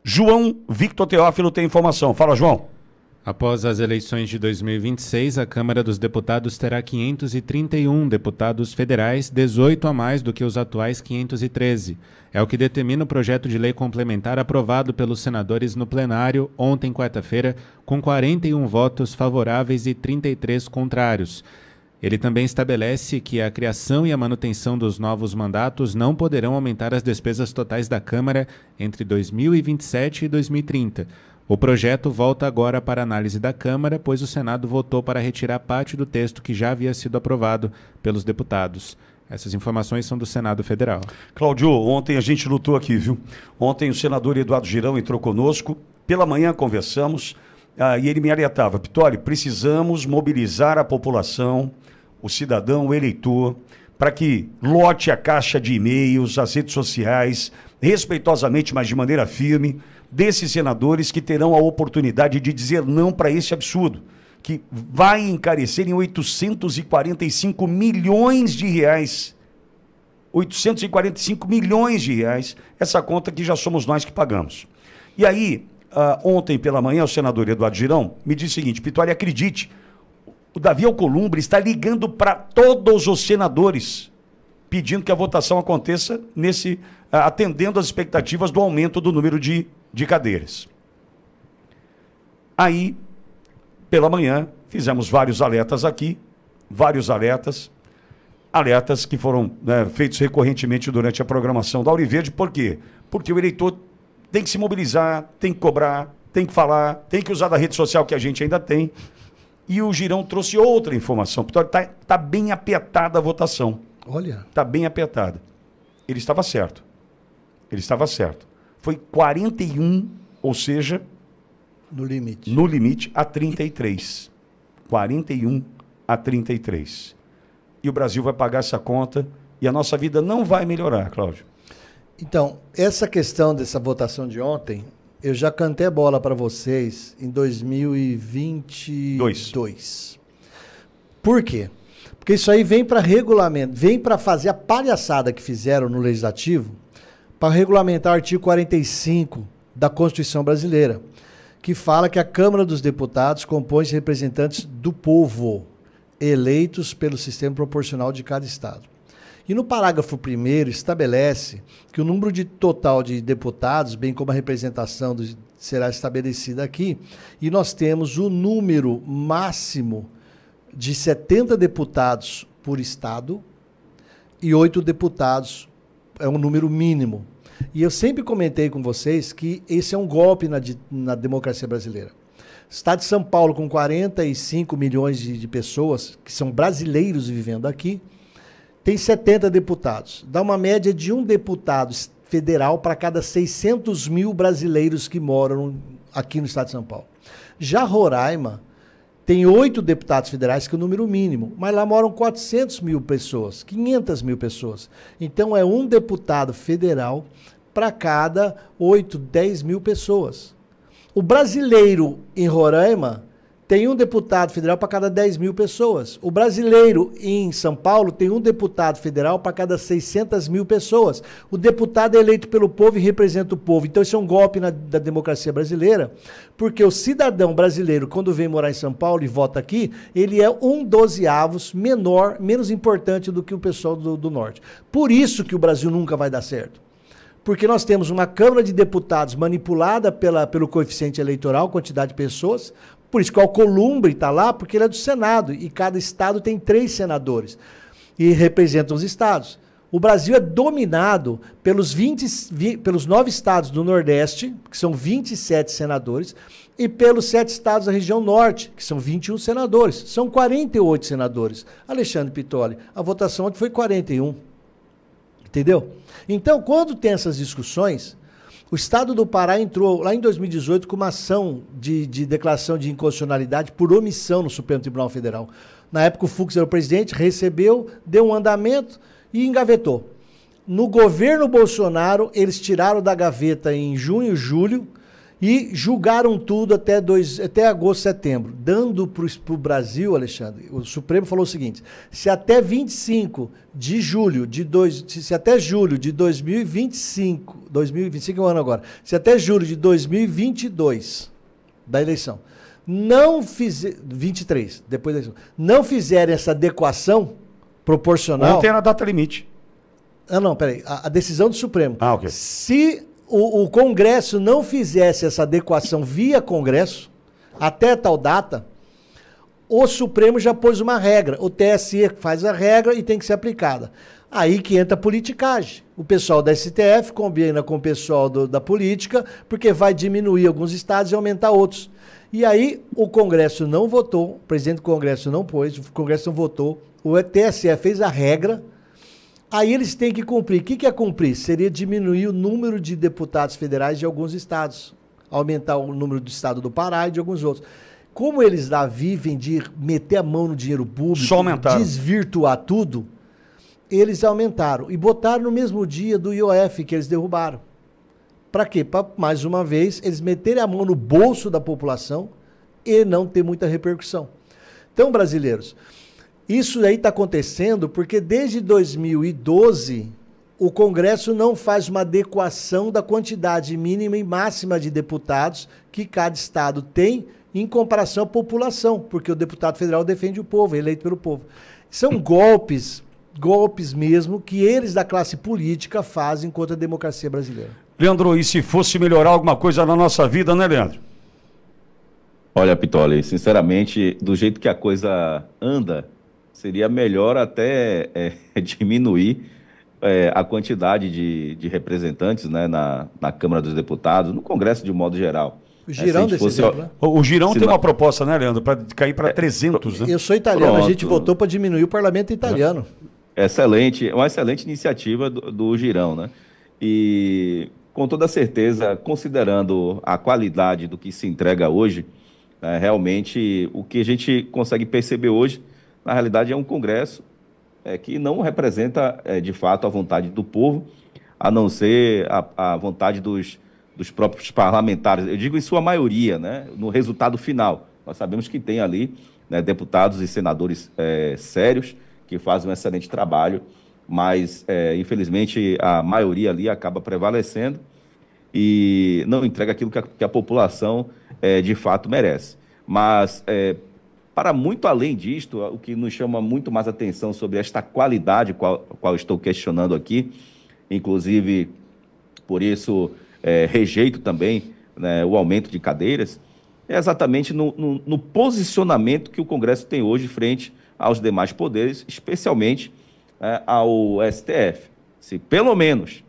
João Victor Teófilo tem informação. Fala, João. Após as eleições de 2026, a Câmara dos Deputados terá 531 deputados federais, 18 a mais do que os atuais 513. É o que determina o projeto de lei complementar aprovado pelos senadores no plenário ontem, quarta-feira, com 41 votos favoráveis e 33 contrários. Ele também estabelece que a criação e a manutenção dos novos mandatos não poderão aumentar as despesas totais da Câmara entre 2027 e 2030. O projeto volta agora para análise da Câmara, pois o Senado votou para retirar parte do texto que já havia sido aprovado pelos deputados. Essas informações são do Senado Federal. Cláudio, ontem a gente lutou aqui, viu? Ontem o senador Eduardo Girão entrou conosco, pela manhã conversamos, e ele me alertava: Pittoli, precisamos mobilizar a população, o cidadão, o eleitor, para que lote a caixa de e-mails, as redes sociais, respeitosamente, mas de maneira firme, desses senadores que terão a oportunidade de dizer não para esse absurdo, que vai encarecer em 845 milhões de reais. 845 milhões de reais, essa conta que já somos nós que pagamos. E aí, ontem pela manhã, o senador Eduardo Girão me disse o seguinte: Pittoli, acredite, o Davi Alcolumbre está ligando para todos os senadores, pedindo que a votação aconteça atendendo às expectativas do aumento do número de cadeiras. Aí, pela manhã, fizemos vários alertas aqui, alertas que foram feitos recorrentemente durante a programação da Auriverde. Por quê? Porque o eleitor tem que se mobilizar, tem que cobrar, tem que falar, tem que usar da rede social que a gente ainda tem. E o Girão trouxe outra informação. Está bem apertada a votação. Olha. Está bem apertada. Ele estava certo. Foi 41, ou seja... No limite a 33. 41 a 33. E o Brasil vai pagar essa conta e a nossa vida não vai melhorar, Cláudio. Então, essa questão dessa votação de ontem, eu já cantei a bola para vocês em 2022. Por quê? Porque isso aí vem para regulamento, vem para fazer a palhaçada que fizeram no Legislativo, para regulamentar o artigo 45 da Constituição Brasileira, que fala que a Câmara dos Deputados compõe-se de representantes do povo, eleitos pelo sistema proporcional de cada estado. E no parágrafo 1º estabelece que o número total de deputados, bem como a representação será estabelecida aqui, e nós temos o número máximo de 70 deputados por estado e 8 deputados é um número mínimo. E eu sempre comentei com vocês que esse é um golpe na democracia brasileira. O estado de São Paulo, com 45 milhões de pessoas, que são brasileiros vivendo aqui, tem 70 deputados. Dá uma média de um deputado federal para cada 600 mil brasileiros que moram aqui no estado de São Paulo. Já Roraima tem 8 deputados federais, que é o número mínimo, mas lá moram 400 mil pessoas, 500 mil pessoas. Então é um deputado federal para cada 8, 10 mil pessoas. O brasileiro em Roraima tem um deputado federal para cada 10 mil pessoas. O brasileiro em São Paulo tem um deputado federal para cada 600 mil pessoas. O deputado é eleito pelo povo e representa o povo. Então, isso é um golpe da democracia brasileira, porque o cidadão brasileiro, quando vem morar em São Paulo e vota aqui, ele é 1/12 menor, menos importante do que o pessoal do Norte. Por isso que o Brasil nunca vai dar certo. Porque nós temos uma Câmara de Deputados manipulada pelo coeficiente eleitoral, quantidade de pessoas. Por isso que o Alcolumbre está lá, porque ele é do Senado, e cada estado tem 3 senadores, e representam os estados. O Brasil é dominado pelos 9 estados do Nordeste, que são 27 senadores, e pelos 7 estados da região Norte, que são 21 senadores. São 48 senadores. Alexandre Pittoli, a votação ontem foi 41. Entendeu? Então, quando tem essas discussões... O Estado do Pará entrou lá em 2018 com uma ação de declaração de inconstitucionalidade por omissão no Supremo Tribunal Federal. Na época o Fux era o presidente, recebeu, deu um andamento e engavetou. No governo Bolsonaro, eles tiraram da gaveta em junho, julho, E julgaram tudo até agosto, setembro, dando para o Brasil, Alexandre, o Supremo falou o seguinte, se até 25 de julho se até julho de 2025 é o ano agora, se até julho de 2022, da eleição, 23, depois da eleição, não fizerem essa adequação proporcional... Ontem era a data limite. Ah, não, peraí, a decisão do Supremo. Ah, ok. Se o Congresso não fizesse essa adequação via Congresso, até tal data, o Supremo já pôs uma regra. O TSE faz a regra e tem que ser aplicada. Aí que entra a politicagem. O pessoal da STF combina com o pessoal da política, porque vai diminuir alguns estados e aumentar outros. E aí o Congresso não votou, o presidente do Congresso não pôs, o Congresso não votou, o TSE fez a regra. Aí eles têm que cumprir. O que é cumprir? Seria diminuir o número de deputados federais de alguns estados. Aumentar o número do estado do Pará e de alguns outros. Como eles lá vivem de meter a mão no dinheiro público, desvirtuar tudo, eles aumentaram. E botaram no mesmo dia do IOF que eles derrubaram. Para quê? Para, mais uma vez, eles meterem a mão no bolso da população e não ter muita repercussão. Então, brasileiros... Isso aí está acontecendo porque desde 2012 o Congresso não faz uma adequação da quantidade mínima e máxima de deputados que cada estado tem em comparação à população, porque o deputado federal defende o povo, é eleito pelo povo. São golpes mesmo, que eles da classe política fazem contra a democracia brasileira. Leandro, e se fosse melhorar alguma coisa na nossa vida, né, Leandro? Olha, Pitoli, sinceramente, do jeito que a coisa anda, seria melhor até diminuir a quantidade de representantes, né, na Câmara dos Deputados, no Congresso de um modo geral. O Girão desse exemplo, né? O Girão tem uma proposta, né, Leandro, para cair para 300, né? Eu sou italiano, pronto. A gente votou para diminuir o parlamento italiano. Excelente, uma excelente iniciativa do Girão, né? E com toda certeza, considerando a qualidade do que se entrega hoje, realmente o que a gente consegue perceber hoje, na realidade, é um Congresso que não representa, de fato, a vontade do povo, a não ser a vontade dos próprios parlamentares. Eu digo em sua maioria, né, no resultado final. Nós sabemos que tem ali, né, deputados e senadores sérios que fazem um excelente trabalho, mas, infelizmente, a maioria ali acaba prevalecendo e não entrega aquilo que a população, de fato, merece. Mas... para muito além disto, o que nos chama muito mais atenção sobre esta qualidade, qual estou questionando aqui, inclusive, por isso, rejeito também, né, o aumento de cadeiras, é exatamente no posicionamento que o Congresso tem hoje frente aos demais poderes, especialmente ao STF. Se pelo menos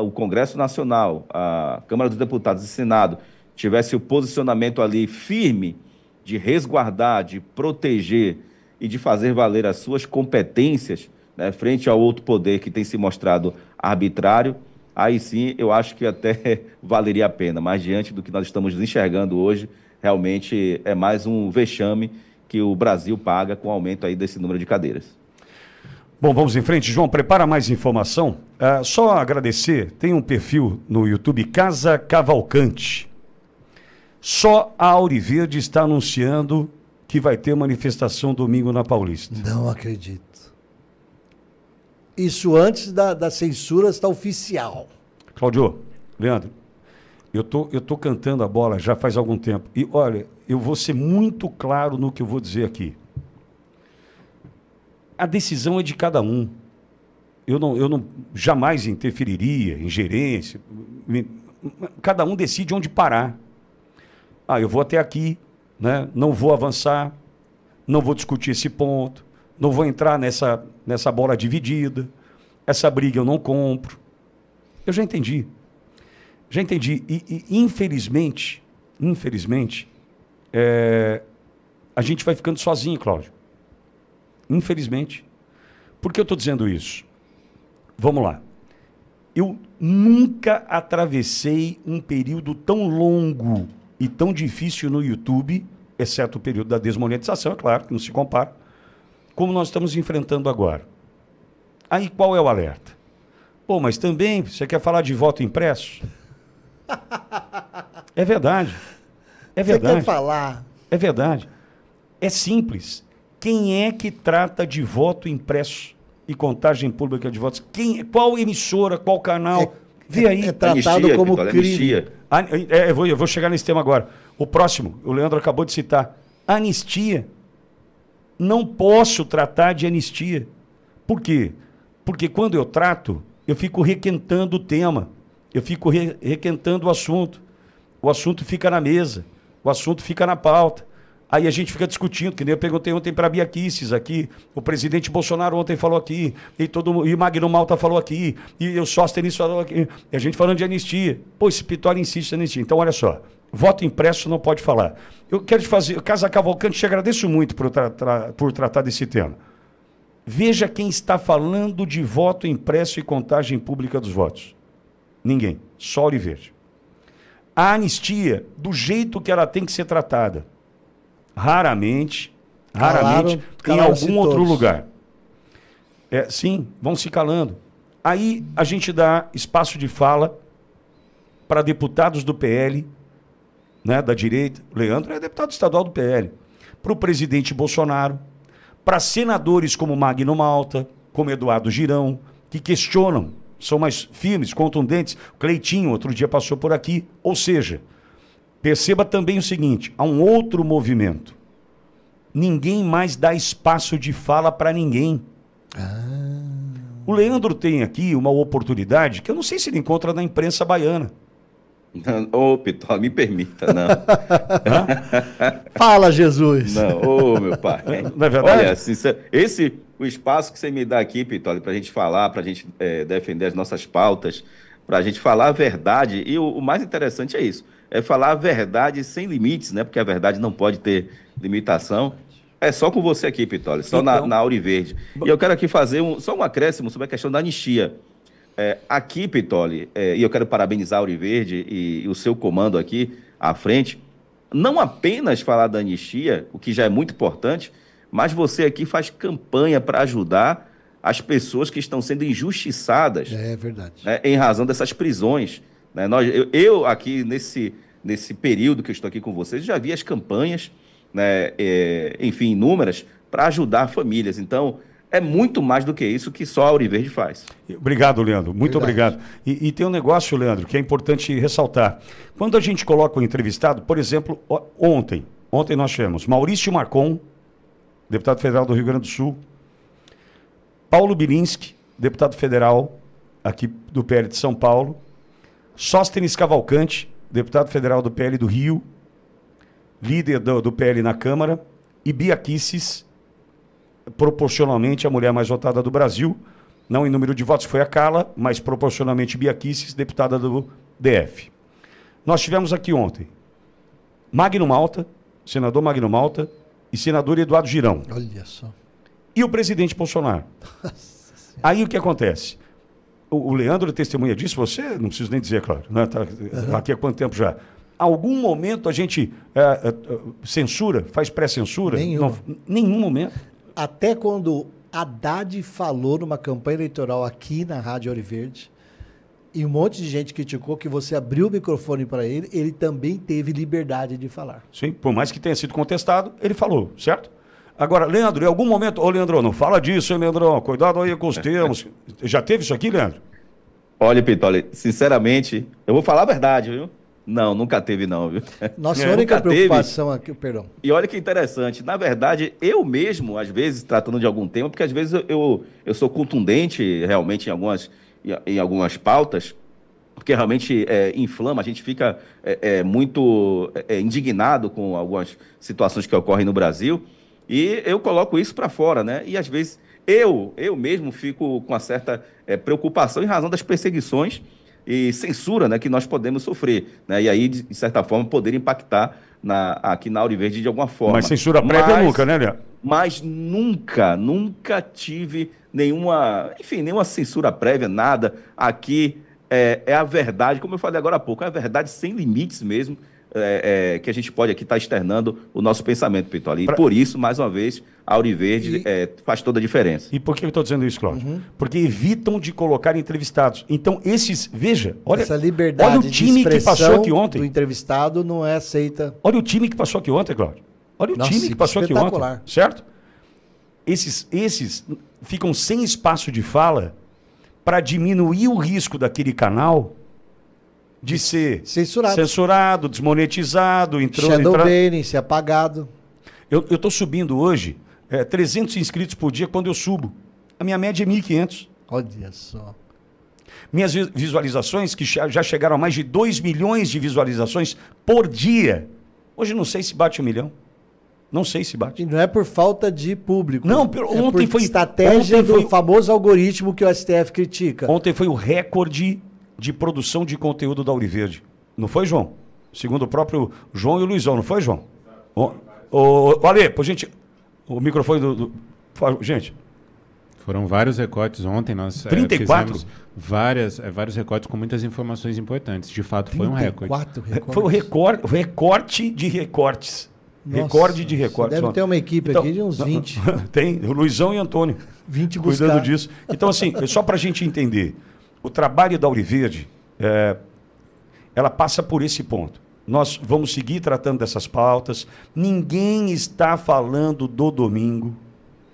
o Congresso Nacional, a Câmara dos Deputados e Senado tivesse o posicionamento ali firme, de resguardar, de proteger e de fazer valer as suas competências, né, frente ao outro poder que tem se mostrado arbitrário, aí sim eu acho que até valeria a pena. Mas diante do que nós estamos enxergando hoje, realmente é mais um vexame que o Brasil paga com o aumento aí desse número de cadeiras. Bom, vamos em frente. João, prepara mais informação. Só agradecer, tem um perfil no YouTube, Casa Cavalcante. Só a Auriverde está anunciando que vai ter manifestação domingo na Paulista. Não acredito. Isso antes da censura está oficial. Cláudio, Leandro, eu tô cantando a bola já faz algum tempo. E olha, eu vou ser muito claro no que eu vou dizer aqui. A decisão é de cada um. Eu não jamais interferiria em gerência. Cada um decide onde parar. Eu vou até aqui, né? Não vou avançar, não vou discutir esse ponto, não vou entrar nessa bola dividida, essa briga eu não compro. Eu já entendi. E infelizmente, a gente vai ficando sozinho, Cláudio. Infelizmente. Por que eu estou dizendo isso? Vamos lá. Eu nunca atravessei um período tão longo e tão difícil no YouTube, exceto o período da desmonetização, é claro, que não se compara, como nós estamos enfrentando agora. Aí qual é o alerta? Pô, mas também você quer falar de voto impresso? É verdade. É Você verdade. quer falar? É verdade. É simples. Quem é que trata de voto impresso e contagem pública de votos? Qual emissora, qual canal? Vê aí. É tratado Anistia, como Vitória, crime. anistia. Eu vou chegar nesse tema agora. O próximo, o Leandro acabou de citar. Anistia. Não posso tratar de anistia. Por quê? Porque quando eu trato, eu fico requentando o tema. Eu fico requentando o assunto. O assunto fica na mesa. O assunto fica na pauta. Aí a gente fica discutindo, que nem eu perguntei ontem para a Bia Kicis aqui, o presidente Bolsonaro ontem falou aqui, e o Magno Malta falou aqui, e o Sóstenes falou aqui, e a gente falando de anistia. Pô, esse Pitório insiste em anistia. Então, olha só, voto impresso não pode falar. Eu quero te fazer, Casa Cavalcante, te agradeço muito por tratar desse tema. Veja quem está falando de voto impresso e contagem pública dos votos. Ninguém, só Ouro Verde. A anistia, do jeito que ela tem que ser tratada, raramente, em algum outro lugar. Sim, vão se calando. Aí a gente dá espaço de fala para deputados do PL, né, da direita. Leandro é deputado estadual do PL. Para o presidente Bolsonaro, para senadores como Magno Malta, como Eduardo Girão, que questionam, são mais firmes, contundentes. O Cleitinho, outro dia, passou por aqui. Ou seja, perceba também o seguinte, há um outro movimento. Ninguém mais dá espaço de fala para ninguém. O Leandro tem aqui uma oportunidade que eu não sei se ele encontra na imprensa baiana. Ô, Pitório, me permita, não. Fala, Jesus. Não, ô, meu pai. Não é verdade? Olha, o espaço que você me dá aqui, Pitório, para a gente falar, para a gente defender as nossas pautas, para a gente falar a verdade, e o mais interessante é isso, é falar a verdade sem limites, né? Porque a verdade não pode ter limitação. É só com você aqui, Pitório, só então, na Ouro Verde. E eu quero aqui fazer só um acréscimo sobre a questão da anistia. Aqui, Pitório, e eu quero parabenizar a Ouro Verde e o seu comando aqui à frente, não apenas falar da anistia, o que já é muito importante, mas você aqui faz campanha para ajudar as pessoas que estão sendo injustiçadas. É verdade. Né, em razão dessas prisões. Né? Eu aqui, nesse período que eu estou aqui com vocês, já vi as campanhas, né, enfim, inúmeras, para ajudar famílias. Então, é muito mais do que isso que só a Ouro Verde faz. Obrigado, Leandro. Muito obrigado. E tem um negócio, Leandro, que é importante ressaltar. Quando a gente coloca o entrevistado, por exemplo, ontem nós tivemos Maurício Marcon, deputado federal do Rio Grande do Sul, Paulo Bilinski, deputado federal aqui do PL de São Paulo, Sóstenes Cavalcante, deputado federal do PL do Rio, líder do PL na Câmara, e Bia Kicis, proporcionalmente a mulher mais votada do Brasil, não em número de votos foi a Carla, mas proporcionalmente Bia Kicis, deputada do DF. Nós tivemos aqui ontem Magno Malta, senador Magno Malta, e senador Eduardo Girão. Olha só. E o presidente Bolsonaro. Aí o que acontece? O Leandro testemunha disso, você, não preciso nem dizer, claro, né? Tá aqui há quanto tempo já? Algum momento a gente censura, faz pré-censura? Nenhum momento. Até quando Haddad falou numa campanha eleitoral aqui na Rádio Ouro Verde, e um monte de gente criticou que você abriu o microfone para ele, ele também teve liberdade de falar. Sim, por mais que tenha sido contestado, ele falou, certo? Agora, Leandro, em algum momento... Ô, Leandro, não fala disso, hein, Leandrão? Cuidado aí com os termos. Já teve isso aqui, Leandro? Olha, Pitório, sinceramente, eu vou falar a verdade, viu? Não, nunca teve não, viu? Nossa, única preocupação aqui, perdão. E olha que interessante, na verdade, eu mesmo, às vezes, tratando de algum tema, porque às vezes eu sou contundente realmente em algumas pautas, porque realmente inflama, a gente fica muito indignado com algumas situações que ocorrem no Brasil, e eu coloco isso para fora, né? E às vezes eu mesmo fico com uma certa preocupação em razão das perseguições e censura, né, que nós podemos sofrer, né? E aí, de certa forma, poder impactar aqui na Ouro Verde de alguma forma. Mas censura prévia nunca, né, Leandro? Mas nunca tive nenhuma censura prévia, nada. Aqui é a verdade, como eu falei agora há pouco, é a verdade sem limites mesmo. que a gente pode aqui estar externando o nosso pensamento, Pitoli. E por isso, mais uma vez, a Auriverde faz toda a diferença. E por que eu estou dizendo isso, Cláudio? Porque evitam de colocar entrevistados. Então, veja, olha, essa liberdade olha o time que passou aqui ontem. Do entrevistado não é aceita. Olha o time que passou aqui ontem, Cláudio. Olha o time que passou aqui ontem, certo? Esses ficam sem espaço de fala para diminuir o risco daquele canal de ser censurado, desmonetizado, shadowbanning, ser apagado. Eu estou subindo hoje 300 inscritos por dia quando eu subo. A minha média é 1.500. Olha só. Minhas visualizações, que já chegaram a mais de 2 milhões de visualizações por dia. Hoje não sei se bate 1 milhão. Não sei se bate. E não é por falta de público. Não, ontem foi estratégia do famoso algoritmo que o STF critica. Ontem foi o recorde de produção de conteúdo da Auriverde. Não foi, João? Segundo o próprio João e o Luizão, não foi, João? Ale, por gente, o microfone gente. Foram vários recortes ontem, nós 34? Fizemos vários recortes com muitas informações importantes. De fato, foi um recorde. Foi o recorte de recortes. Nossa, recorde de recortes. Deve ter uma equipe aqui de uns 20. Tem, o Luizão e Antônio. 20 cuidando disso. Então, assim, só para a gente entender, o trabalho da Auriverde, ela passa por esse ponto. Nós vamos seguir tratando dessas pautas. Ninguém está falando do domingo.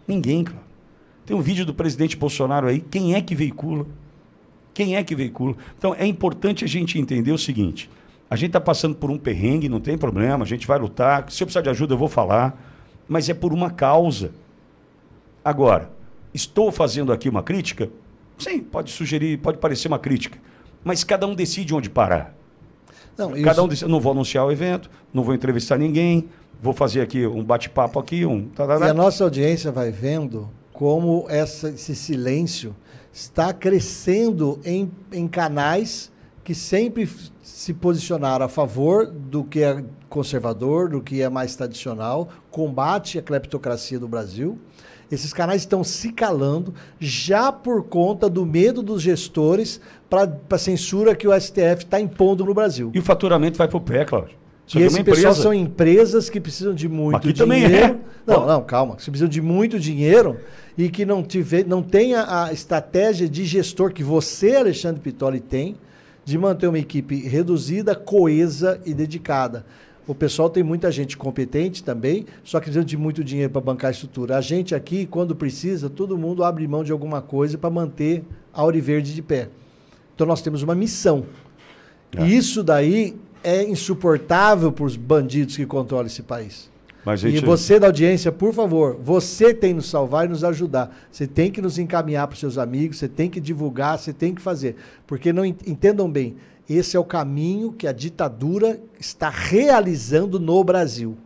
Ninguém, claro. Tem um vídeo do presidente Bolsonaro aí. Quem é que veicula? Quem é que veicula? Então, é importante a gente entender o seguinte. A gente está passando por um perrengue, não tem problema. A gente vai lutar. Se eu precisar de ajuda, eu vou falar. Mas é por uma causa. Agora, estou fazendo aqui uma crítica? Sim, pode sugerir, pode parecer uma crítica. Mas cada um decide onde parar. Cada um decide. Não vou anunciar o evento, não vou entrevistar ninguém, vou fazer aqui um bate-papo aqui, E a nossa audiência vai vendo como esse silêncio está crescendo em canais que sempre se posicionaram a favor do que é conservador, do que é mais tradicional, combate a cleptocracia do Brasil. Esses canais estão se calando já por conta do medo dos gestores para a censura que o STF está impondo no Brasil. E o faturamento vai para o pé, Cláudio. E esse pessoal são empresas que precisam de muito dinheiro. Não, calma. Que precisam de muito dinheiro e que não tenha a estratégia de gestor que você, Alexandre Pitoli, tem de manter uma equipe reduzida, coesa e dedicada. O pessoal tem muita gente competente também, só que precisa de muito dinheiro para bancar a estrutura. A gente aqui, quando precisa, todo mundo abre mão de alguma coisa para manter a Auriverde de pé. Então nós temos uma missão. E isso daí é insuportável para os bandidos que controlam esse país. E você da audiência, por favor, você tem que nos salvar e nos ajudar. Você tem que nos encaminhar para os seus amigos, você tem que divulgar, você tem que fazer. Porque não entendam bem, esse é o caminho que a ditadura está realizando no Brasil.